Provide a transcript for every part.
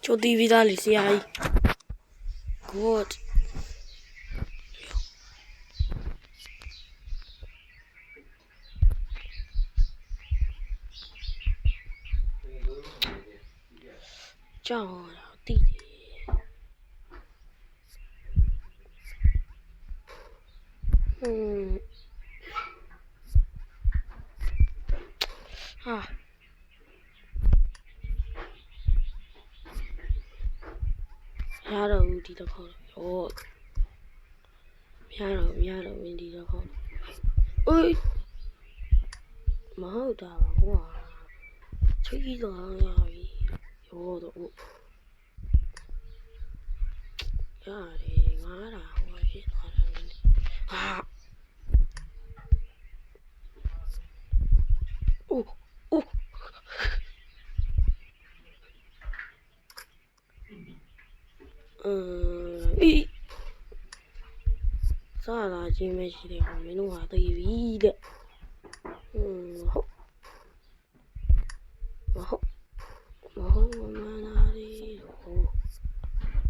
Cho TV ra lấy xe ai. Good. Chào tí. Miaro đi đâu không? Ồ. Miaro mình đi đâu không? Ôi. Mà hậu đào quá. Chơi rồi. Ồ đồ. Ya đi ngã ra hoa shit hoa. Ô. Ý. Sao là chị mấy chị để không mấy nó TV đấy. Mà nào đi.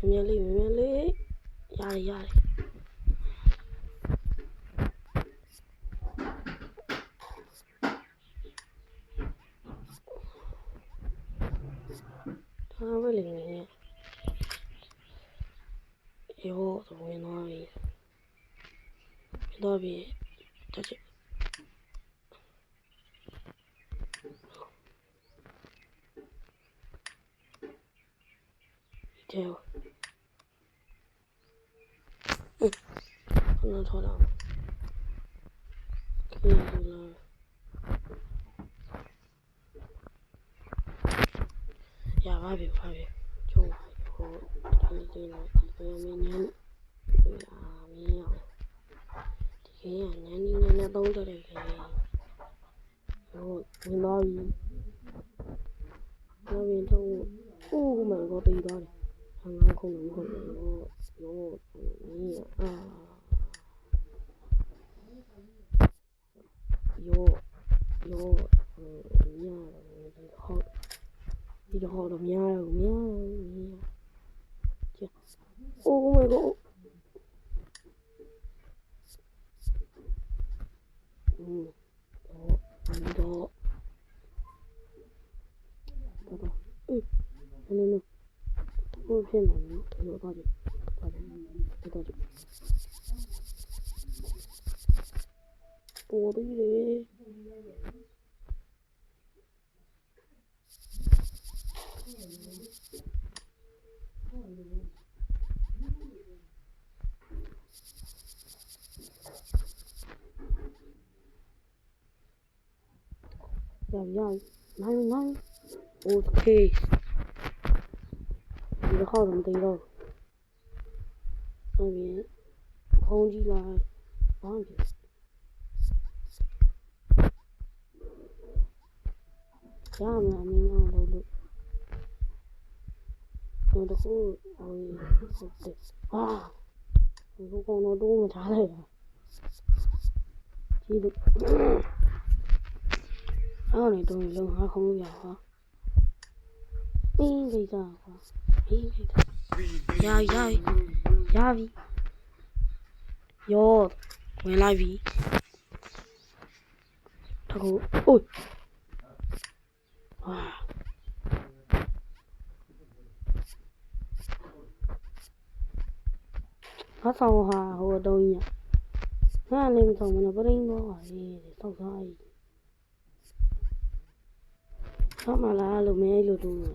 Mình lấy. Ya đi. Sao vậy liền? Yo, tôi nói. Đó bị chắc theo nó thôi đâu cái là ya ba bị chung hồ cái này thì mình nhấn tôi là mình thì cái này nó đâu ra đây cái rồi mình nói đâu mình có tí đó này thằng không nó như yo đi đâu đâu nha oh my god đó no thôi phiền nó to đi bố đi đi rồi nói ok nó không làm gì đâu tại vì không đi là bao nhiêu giá mà mình ăn đâu được nó đâu có mình không còn nó đu mà trả lời chỉ được này tôi lương ha không bao giờ hả bây giờ ya vi yo nguyên lại vi thằng ôi hát sau hà hồ đâu nhỉ ha lên xong nó bắt đánh đó để sau sai sao mà là lùm mấy lùm rồi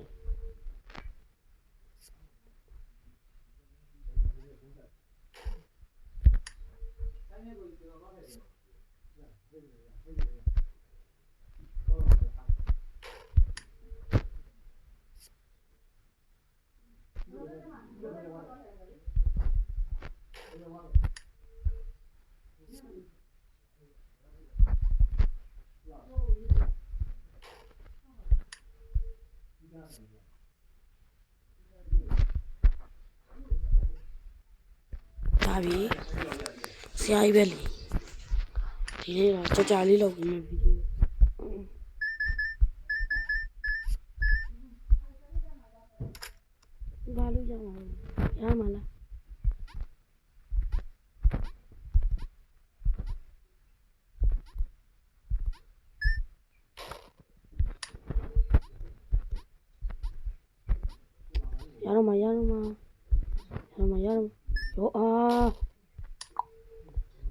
Tabi siai beli ini lah cacali loh punya video ရမလားရတော့မရော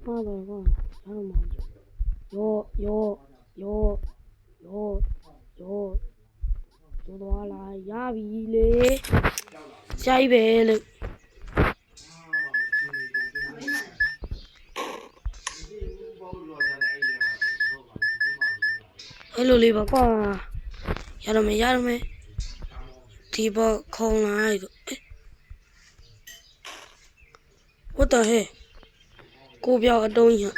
ဟာတော့ကောရတော့မရောသွားလာရပြီလေကြိုက်ပဲလို့အဲ့လိုလေးပါကွာရတော့မယ်ဒီဘောခုံလိုက် What the hell ကိုပြောင်းအတုံးကြီး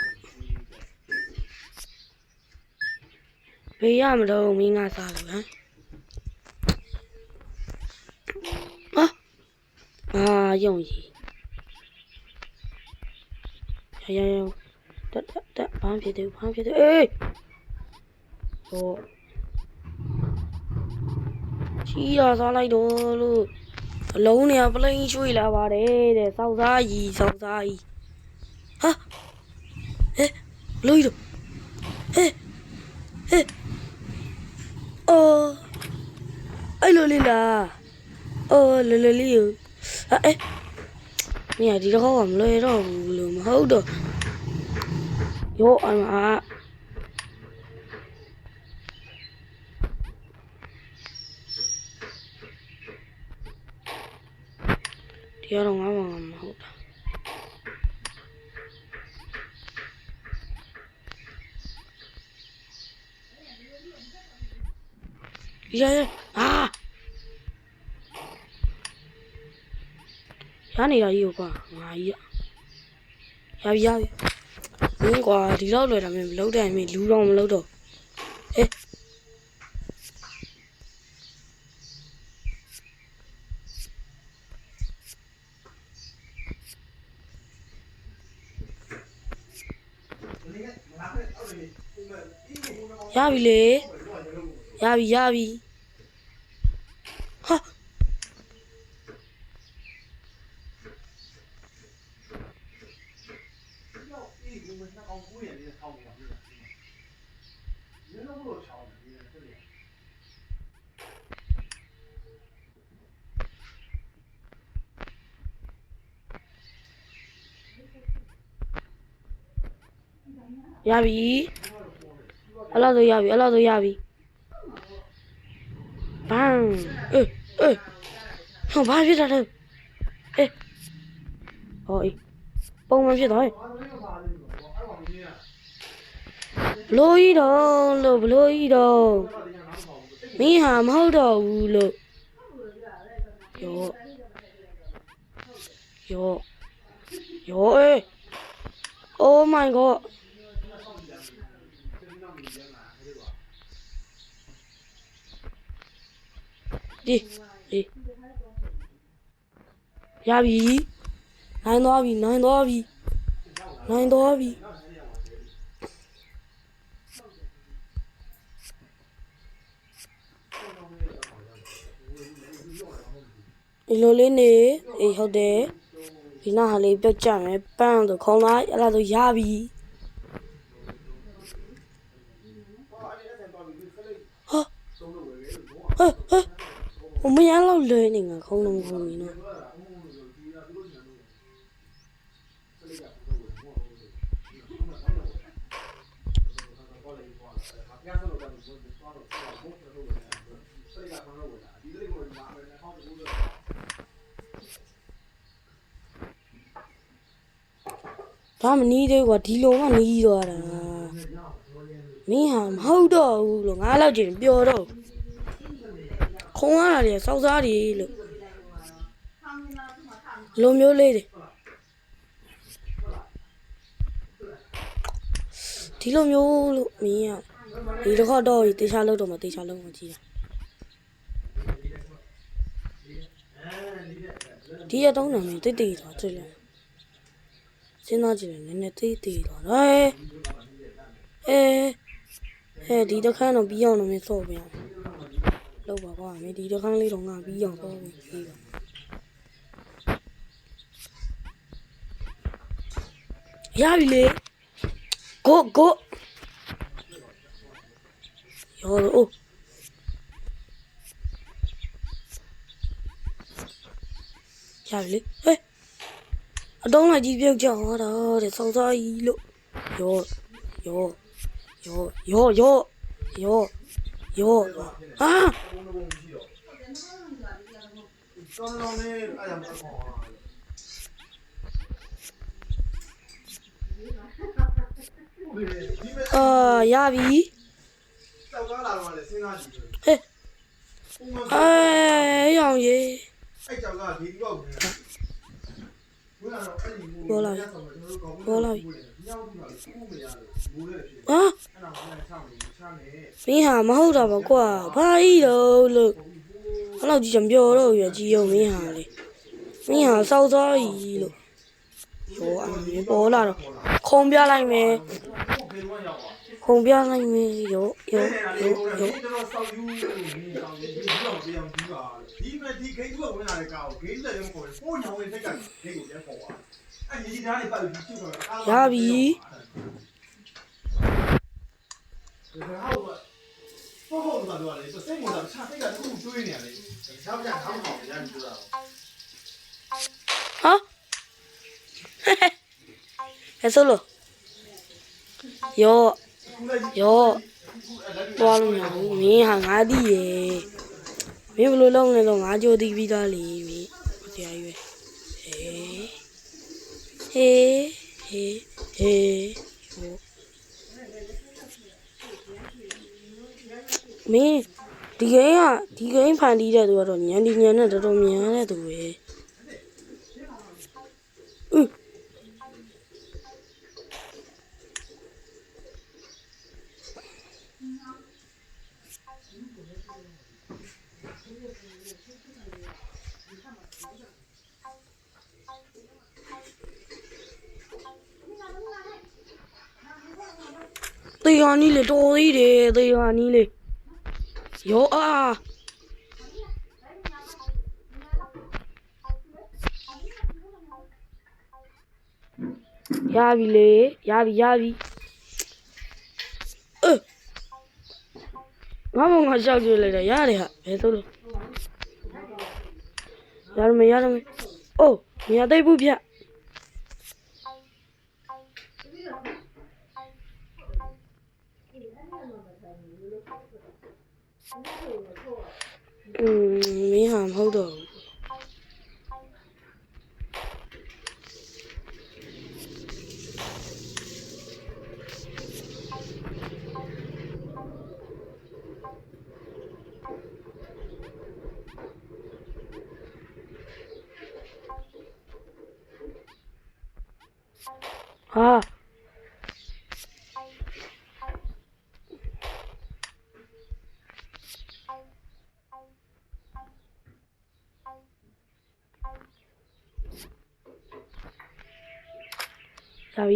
ဘေးရမလို့မင်းငါစားလို့ဟမ်ယုံကြီးရတက်ဘာဖြစ်တယ်အေးဟိုချီရစားလိုက်တော့လို့အလုံးเนี่ยပလိန်ရွှေ့လာပါတယ်တဲ့စောက်စားကြီးဟာလို့ရအဲ့လိုလေးလားလေလေးမင်းဒီတော့မလွယ်တော့ဘူးလို့မဟုတ်တော့ရောအမဒီတော့ငါမှမဟုတ်တာရနေတာကြီးကွာငါကြီးရပြီမင်းကွာဒီတော့လွယ်တာမင်းမလုပ်တိုင်းမင်းလူတော့မလုပ်တော့ရပြီလေရပြီဟာရပြီအဲ့လောက်ဆိုရပြီဘမ်ဟောဘာဖြစ်တာလဲဟောပုံမှန်ဖြစ်သွားဘလို့ကြီးတော့မင်းဟာမဟုတ်တော့ဘူးလို့ရောOh my god ဒီရပြီနိုင်သွားပြီဒီလိုလေးနေဟုတ်တယ်ဒီနားဟာလေးပြုတ်ကြမယ်ပန်းဆိုခေါင်းလိုက်အဲ့ဒါဆိုရပြီဟိုမရလောက်လွယ်နေငါခေါင်းလုံးခုံနေနော်ဒါမနီးသေးကွာဒီလိုမှနီးသွားတာမင်းဟာမဟုတ်တော့ဘူးလို့ငါလောက်ကျင်ပြောတော့ခုံရတာလေစောက်စားတွေလို့လိုမျိုးလေးတွေဒီလိုမျိုးလို့မင်းကဒီတစ်ခါတော့တေချာလို့တော့မကြီးတာဒီရတော့နာမည်တိတ်သွားတွေ့လဲစဉ်းစားကြည့်တယ်နည်းနည်းတိတ်သွားတယ်ဒီတစ်ခါတော့ပြီးအောင်တော့မင်းစော့ပြန်လောက်ပါကွာမင်းဒီတစ်ခါလေးတော့ငါပြီးအောင်စော့ပြီးပါ ရပြီလေကိုရောအိုးရပြီလေဟဲ့အတုံးလိုက်ကြီးပြုတ်ကြတော့တဲ့စောစောကြီးလို့ရောဟာ ရပြီဟဲ့ရောင်ရေပေါ်လာမင်းဟာမဟုတ်တာပါကွာဘာကြီးတော့လို့အဲ့လောက်ကြီးမပြောတော့ရကြီးအောင်မင်းဟာလေမင်းဟာစောက်သွားကြီးလို့ရောအမေပေါ်လာတော့ခုံပြလိုက်မယ်ရောဒီမဲ့ဒီဂိမ်းကဝင်လာတဲ့ကောင်ဂိမ်းလက်ရုံးပေါ်ပိုးညောင်းဝင်တဲ့ကဂိမ်းကိုပြန်ပေါ်သွားအဲ့ဒီဓာတ်တွေပတ်ပြီးကျုပ်တော့ရပြီဟုတ်ပါတော့လေစိတ်ဝင်စားချစိတ်ကသူ့ကိုတွေးနေရတယ်ချောက်ကြခေါင်းအောင်ရမ်းပြောတာဟာဟဲ့ဆိုလို့ရောသွားလို့မရဘူးမင်းဟာငါသိရယ်မင်းဘယ်လိုလုပ်လဲတော့ငါကြိုသိပြီးသားလေမင်းတရားရွယ်ဟေးမင်းဒီဂိမ်းဖန်တီးတဲ့သူကတော့ညံနဲ့တော်တော်မြန်တဲ့သူပဲတေဟာနီးလေတော်သေးတယ်တေဟာနီးလေရောရပြီလေရပြီငါမရှောက်ကြည့်လိုက်တာရတယ်ဟာဘယ်ဆိုလို့ရမယ်အိုးမြတ်သိပ်ဘူးဗျမင်းဟာမဟုတ်တော့ဟာ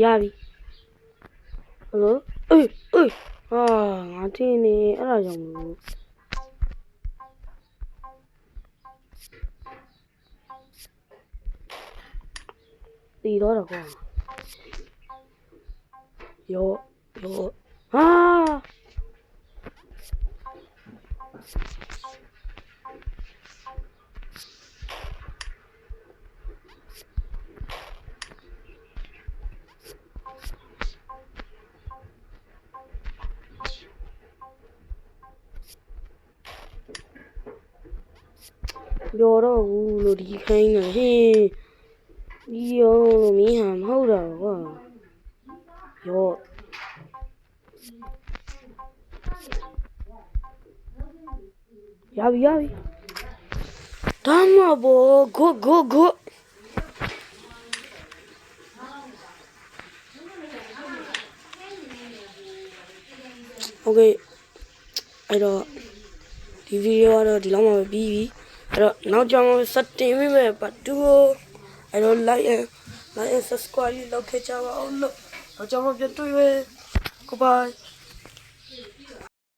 ရပြီဟယ်လိုဟာငါတင်းနေအဲ့ဒါကြောင့်မလို့တီတော့တော့ကွာရောဟာပြောတော့ဘူးလို့ဒီခိုင်းနေဟင်းဒီရောလို့မင်းဟာမဟုတ်တာကွာရောရပြီဒါမှဘောဂုโอเคအဲ့တော့ဒီဗီဒီယိုကတော့ဒီလောက်မှပဲပြီးပြီအဲ့တော့နောက်ကြောင်ဆက်တင်မိမယ်ပတ်တူအဲ့တော့ like and subscribe လုပ်ခဲ့ကြပါဦးလို့နောက်ကြောင်ပြတွေ့ရ goodbye